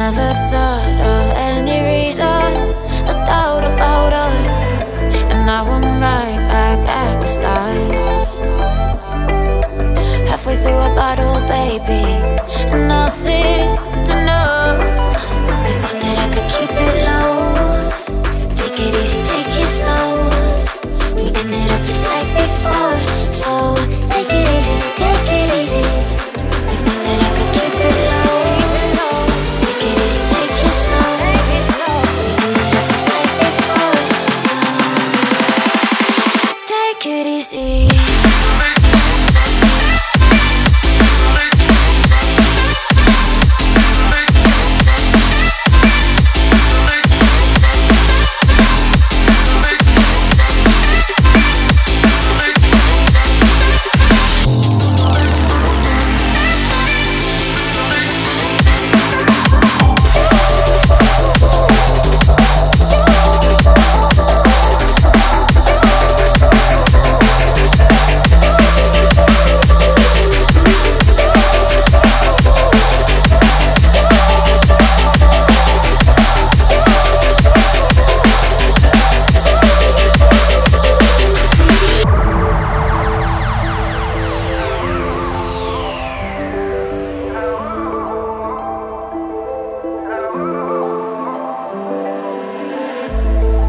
never thought of any reason, a doubt about us, and now I'm right back at the start. Halfway through a bottle, baby, nothing to know. I thought that I could keep it low, take it easy, take it slow. We ended up just like before, so take it easy, take it easy. I thought that I could keep it low, take it easy, take it slow. We ended up just like before, so take it easy.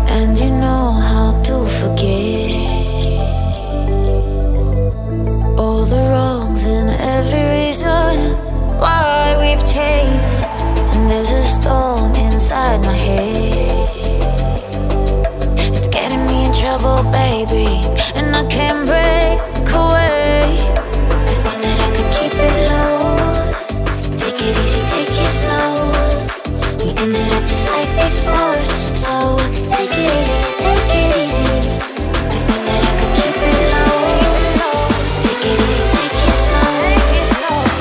And you know how to forget all the wrongs and every reason why we've changed. And there's a storm inside my head, it's getting me in trouble, baby, and I can't break away. I thought that I could keep it low, take it easy, take it slow. We ended up just like before, so take it easy, take it easy. I thought that I could keep it low, take it easy, take it slow.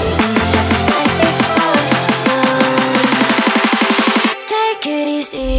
We ended up just like before, so take it easy.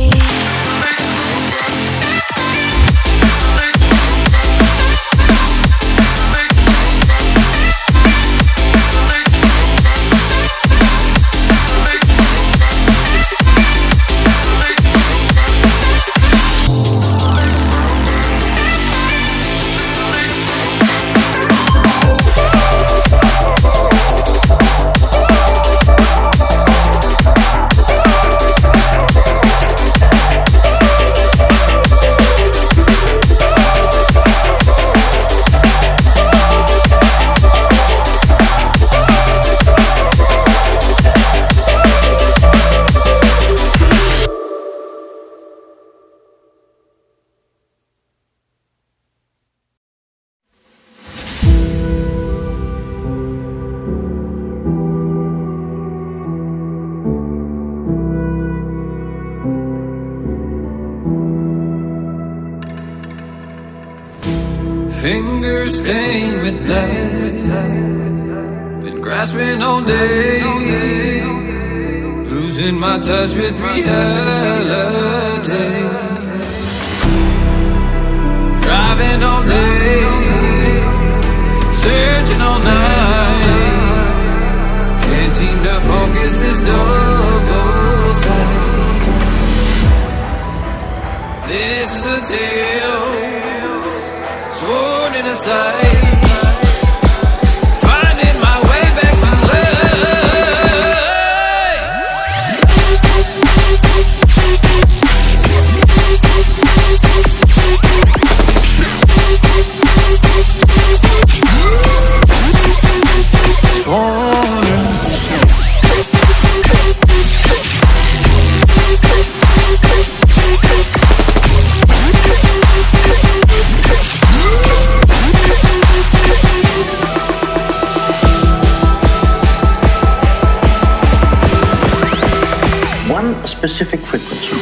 Fingers stained with blood, been grasping all day, losing my touch with reality. Driving all day, searching all night, can't seem to focus this double sight. This is a tale sworn in a sight, finding my way back to specific frequency.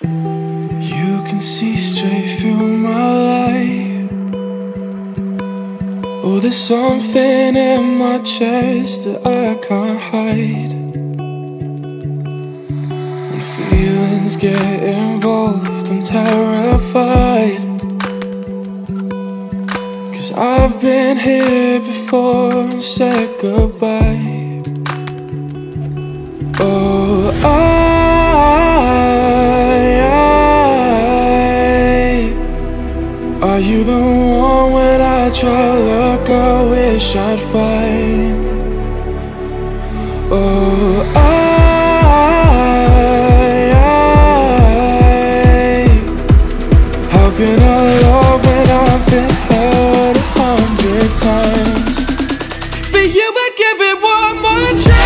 You can see straight through my light. Oh, there's something in my chest that I can't hide. When feelings get involved, I'm terrified. 'Cause I've been here before and said goodbye. Oh, are you the one when I try to look I wish I'd find? Oh, how can I love when I've been hurt 100 times? For you I'd give it one more try.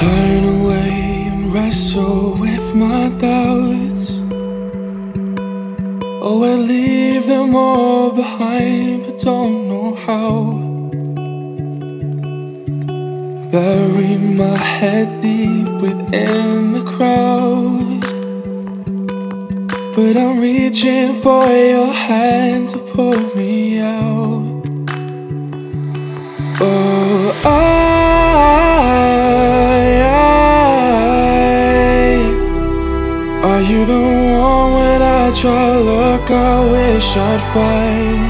Turn away and wrestle with my doubts. Oh, I leave them all behind, but don't know how. Bury my head deep within the crowd, but I'm reaching for your hand to pull me out. Oh, are you the one when I try to look I wish I'd find?